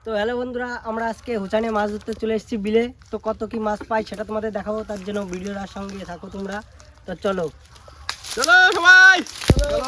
তো হ্যালো বন্ধুরা, আমরা আজকে হুচানে মাছ ধরতে চলে এসেছি বিলে। তো কত কি মাছ পাই সেটা তোমাদের দেখাবো, তার জন্য ভিডিওটার সঙ্গে থাকো তোমরা। তো চলো চলো সবাই চলো।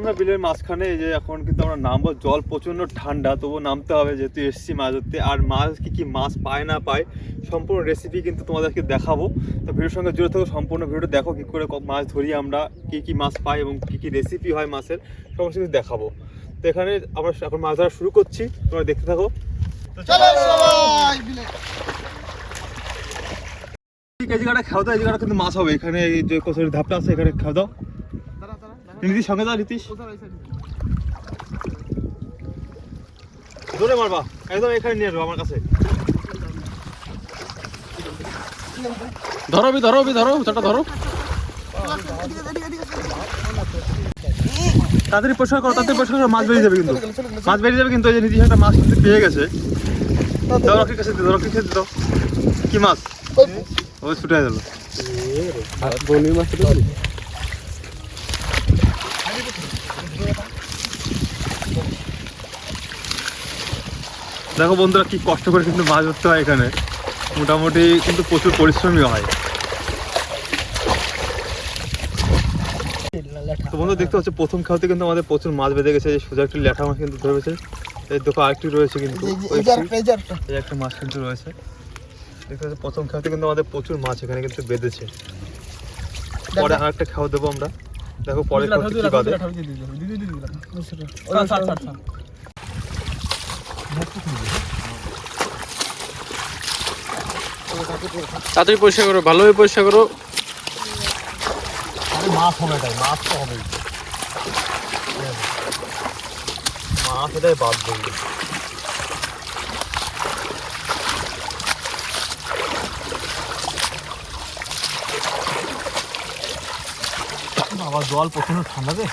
আমরা বিলের মাঝখানে, এই যে এখন কিন্তু আমরা নামবো। জল প্রচন্ড ঠান্ডা, তবুও নামতে হবে যেহেতু এসছি মাছ ধরতে। আর মাছ কি মাছ পায় না পায় সম্পূর্ণ রেসিপি কিন্তু তোমাদেরকে দেখাবো। তো ভিডিওর সঙ্গে জুড়ে থাকো, সম্পূর্ণ ভিডিওটা দেখো কি করে মাছ ধরি আমরা, কি মাছ পাই এবং কি রেসিপি হয় মাছের, সমস্ত কিছু দেখাবো। তো এখানে আমরা এখন মাছ ধরা শুরু করছি, তোমরা দেখতে থাকো। এই জায়গাটা খাওয়া দাও, এই জায়গাটা কিন্তু মাছ হবে। এখানে এই যে কচুরির ধাপটা আছে, এখানে খাওয়া দাও। নীতিশ সঙ্গে দাও, নীতিশ জোরে মারবা, একদম এখানে নিয়ে আসবো আমার কাছে। ধরো ওটা ধরো, তাড়াতাড়ি পরিষ্কার করো, মাছ বেরিয়ে যাবে কিন্তু এই যে নীতিশ একটা মাছ কিন্তু পেয়ে গেছে। দাও রকির কাছে দাও, রকির কাছে দাও। কি মাছ? ওই ছুটে গেল মাছ। দেখো বন্ধুরা কি কষ্ট করে কিন্তু মাছ ধরতে হয় এখানে, মোটামুটি কিন্তু প্রচুর পরিশ্রমী হয়। তো বন্ধু দেখতে হচ্ছে প্রথম খাওয়াতে কিন্তু আমাদের প্রচুর মাছ বেঁধে গেছে। সোজা একটি ল্যাঠা মাছ কিন্তু ধরেছে, এই দেখো আরেকটি রয়েছে কিন্তু এই একটা মাছ কিন্তু রয়েছে। দেখতে হচ্ছে প্রথম খাওয়াতে কিন্তু আমাদের প্রচুর মাছ এখানে কিন্তু বেঁধেছে। পরে আর একটা খাওয়া দেবো আমরা, দেখো পরে কি বাঁধে। তাড়াতাড়ি পরিষ্কার করো, ভালোভাবে পরিষ্কার করো। মাছ হবে, এটাই মাছ তো হবে, মাছ এটাই বাদ দেবে। আবার জল প্রচন্ড ঠান্ডা রে।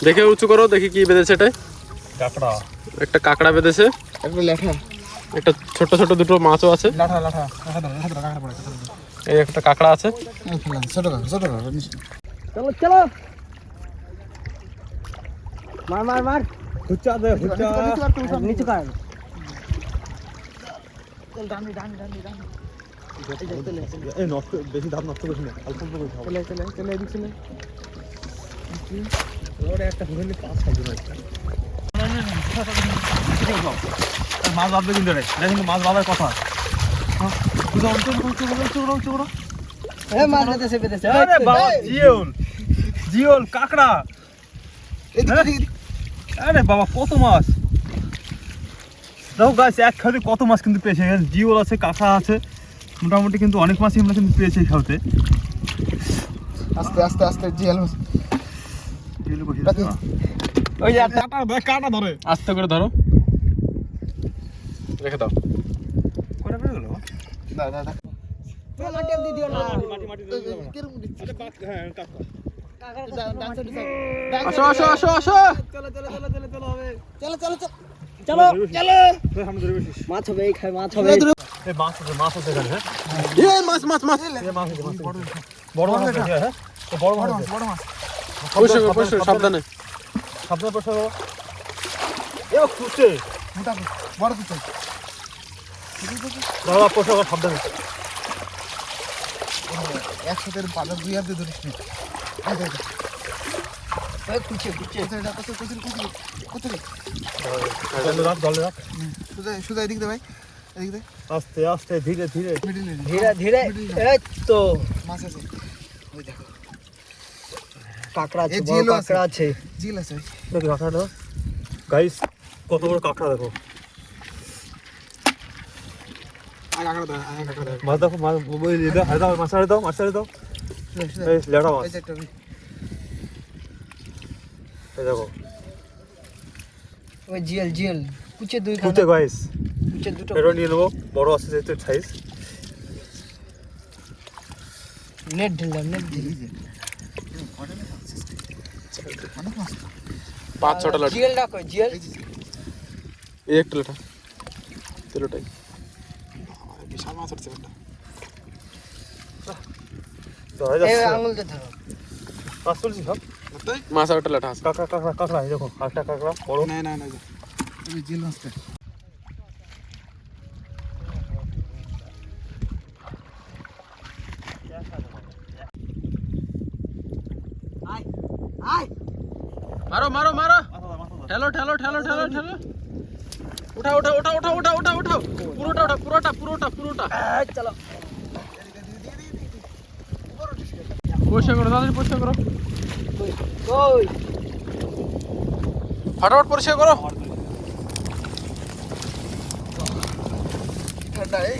দেখে উঁচু করো, দেখি কি বেঁধেছে। এটাই কাঁকড়া, একটা কাঁকড়া বেঁধেছে, একটা ল্যাঠা, একটা ছোট ছোট দুটো মাছও আছে। এই একটা কাঁকড়া আছে। চলো চলো, মার নিচু কর। এই নষ্ট বেশি ধাপ নষ্ট করিস না, অল্প অল্প করে খাও। চলে এদিক চলে। একটা হুগলি পাঁচ খাই দিন মাছ বাঁধবে কিন্তু রে, কিন্তু মাছ বাঁধার কথা। মাছ বেঁধেছে। জিওল কাঁকড়া, আরে বাবা কত মাছ। দেখো গাছ এক খাওয়াতে কত মাছ কিন্তু পেয়েছে। জিওল আছে, কাঁকড়া আছে, মোটামুটি কিন্তু অনেক মাছই আমরা কিন্তু পেয়েছি এই খাওয়াতে। আস্তে জিয়াল ওই কাঁটা ধরে আস্তে করে ধরো, রেখে দাও। আসো আসো আসো আসো, চলো মাছ হবে, মাছ হবে। বড় মাছ, সাবধানে। একসাথে বাজার 2 হাতে ধরিস নি। ওই কুচে কুচে সোজা এদিক দে ভাই, এদিক দে। আস্তে আস্তে ধীরে ধীরে ধীরে ধীরে এই তো মাছ আছে ওই দেখো, কাঁকড়া আছে, এই বড় জিলও আছে। কাঁকড়া আছে। জিল আছে। দেখি কাঁকড়া গাইস, কত বড় কাঁকড়া দেখো। আর কাঁকড়া দাও, আর কাঁকড়া দাও। মাছ দেখো, মাছ ওই দাও, হাতে দাও, মাছ ছাড়ে দাও, মাছ ছাড়ে দাও। এই লেড়া মাছ, এই যে একটা এই দেখো ওই জিএল জিএল কুচে দুই কুচে গাইস। কুচে দুটো এটা নিয়ে নেবো, বড় আছে যেহেতু সাইজ। নেট ঢেললাম, নেট ঢেল। অনেক মাছ তো। 5-6টা লাঠি জিএলটা কই জিএল? এই একটা লাঠা তেলোটাই বিশাল মাছ উঠছে একটা। এই আঙুল দিয়ে ধরো। মাছ তুলছি সব। মাছ আর একটা লাঠা আছে কাঁকড়া কাঁকড়া কাঁকড়া, এই দেখো একটা কাঁকড়া বড়। না না না, ওই জিল মাছটা। আয় আয় মারো মারো মারো ঠেলো ঠেলো ঠেলো ঠেলো ঠেলো উঠাও উঠাও উঠাও উঠাও উঠাও উঠাও উঠাও পুরোটা উঠাও পুরোটা পুরোটা পুরোটা এই চলো। পরিষ্কার করো তাড়াতাড়ি পরিষ্কার করো কই ফটাফট পরিষ্কার করো ঠান্ডা এই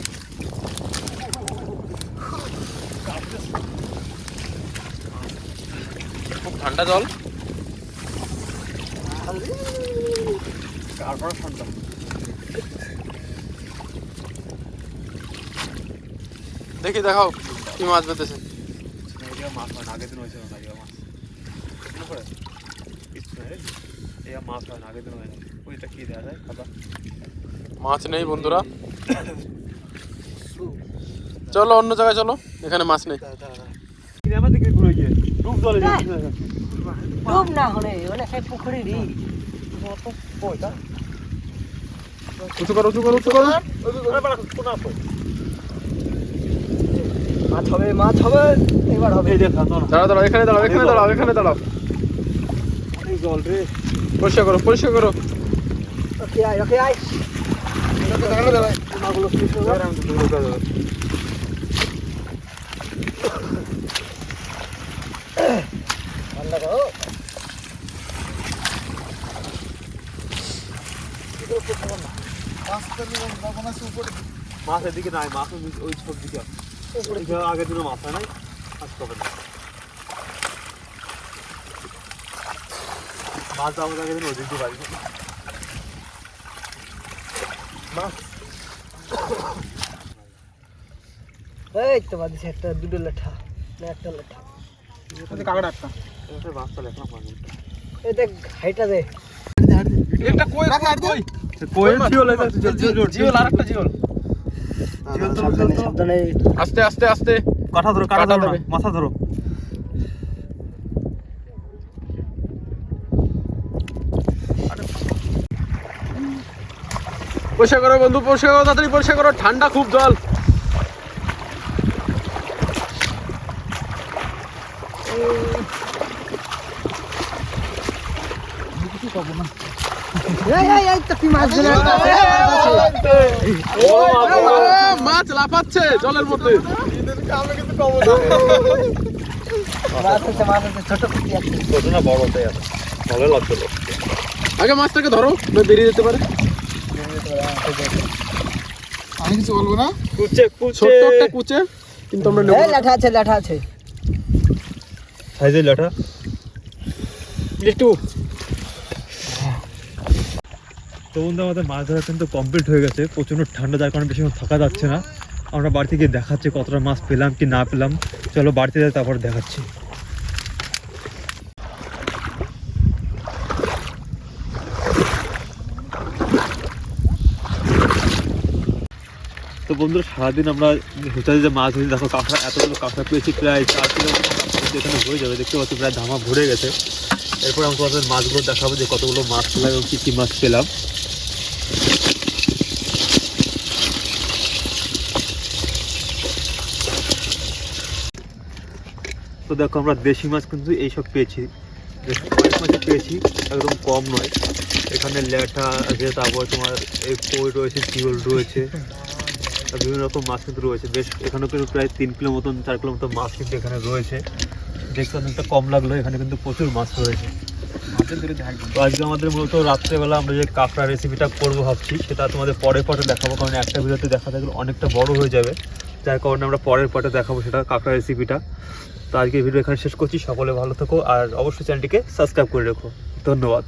খুব ঠান্ডা জল তারপর ঠান্ডা। দেখি দেখাও কি মাছ বেঁধেছে মাছ হয় না, আগের দিন হয়েছিল না, মাছ মনে পড়ে? কিচ্ছু নাই রে। এই মাছ হয় না, আগের দিন হয় না। ওইটা কি দেওয়া যায় খাতা? মাছ নেই বন্ধুরা চলো অন্য জায়গায় চলো এখানে মাছ নেই আমার দিকে ঘুরে গিয়ে ডুব জলে ডুব না হলে মানে সেই পুকুরেরই উঁচু করো উঁচু করো উঁচু করো মাছ হবে, মাছ হবে, এবার হবে। এই দেখা তো না, দাঁড়াও দাঁড়াও এখানে দাঁড়াও এখানে দাঁড়াও এখানে দাঁড়াও এই জল রে। পরিষ্কার করো পরিষ্কার করো ওকে আয়, ওকে আয়। দেখানো দে ভাই। মাগুলো কি সুন্দর। ঠান্ডা করো। মাছটা নিয়ে যখন আসে উপরে মাছ এদিকে নাই, মাছ ওই সব দিকে আছে। ওইদিকে আগের দিনও মাছ হয় নাই, আজ কবে না। মাছ আমাদের আগের দিন ওই দিক দিয়ে বাড়ি মাছ। এই তো বাদিছে একটা দুটো লেঠা না একটা লেঠা। কাঁকড়া একটা। মাছটা লেখা পানি এই দেখ হাইটা দে। একটা কই কই কোয়েল জিওল এটা জিওল আরেকটা জিওল সাবধানে সাবধানে। আস্তে আস্তে আস্তে কাটা ধরো, কাটা কাটা ধরো, ধরবে। মাথা ধরো। পরিষ্কার করো বন্ধু পরিষ্কার করো তাড়াতাড়ি পরিষ্কার করো ঠান্ডা খুব জল এই তো কি মাছ ধরে মাছ লাফাচ্ছে জলের মধ্যে মাছ আছে ছোট কুটি আছে। ছোট না বড় তাই আছে, ভালো লাগছে। আগে মাছটাকে ধরো না বেরিয়ে যেতে পারে আমি কিছু বলবো না। কুচে কুচে ছোট্ট একটা কুচে কিন্তু আমরা নেব এই লেঠা আছে, লেঠা আছে। সাইজের লাঠা একটু। তো বন্ধু আমাদের মাছ ধরা কিন্তু কমপ্লিট হয়ে গেছে। প্রচণ্ড ঠান্ডা, যার কারণে বেশিক্ষণ থাকা যাচ্ছে না। আমরা বাড়িতে গিয়ে দেখাচ্ছি কতটা মাছ পেলাম কি না পেলাম। চলো বাড়িতে যাই, তারপর দেখাচ্ছি। তো বন্ধুরা সারাদিন আমরা হোটেলে যে মাছ ধরি, দেখো কাঁকড়া, এতগুলো কাঁকড়া পেয়েছি, প্রায় 4 কিলো এখানে হয়ে যাবে। দেখতে পাচ্ছি প্রায় ধামা ভরে গেছে। এরপর আমি তোমাদের মাছগুলো দেখাবো যে কতগুলো মাছ পেলাম এবং কী কী মাছ পেলাম। তো দেখো আমরা দেশি মাছ কিন্তু এইসব পেয়েছি, বেশ অনেক মাছই পেয়েছি, একদম কম নয়। এখানে ল্যাঠা আছে, তারপর তোমার এই কই রয়েছে, জিওল রয়েছে, আর বিভিন্ন রকম মাছ কিন্তু রয়েছে। বেশ এখানেও কিন্তু প্রায় 3 কিলো মতন 4 কিলো মতন মাছ কিন্তু এখানে রয়েছে। দেখতে অনেকটা কম লাগলো, এখানে কিন্তু প্রচুর মাছ রয়েছে। তো আজকে আমাদের মূলত রাত্রেবেলা আমরা যে কাঁকড়া রেসিপিটা করবো ভাবছি, সেটা তোমাদের পরের পার্টে দেখাবো, কারণ একটা ভিডিওতে দেখাতে গেলে অনেকটা বড় হয়ে যাবে, যার কারণে আমরা পরের পার্টে দেখাবো সেটা কাঁকড়া রেসিপিটা। তো আজকে ভিডিও এখানে শেষ করছি। সকলে ভালো থাকো আর অবশ্যই চ্যানেলটিকে সাবস্ক্রাইব করে রেখো। ধন্যবাদ।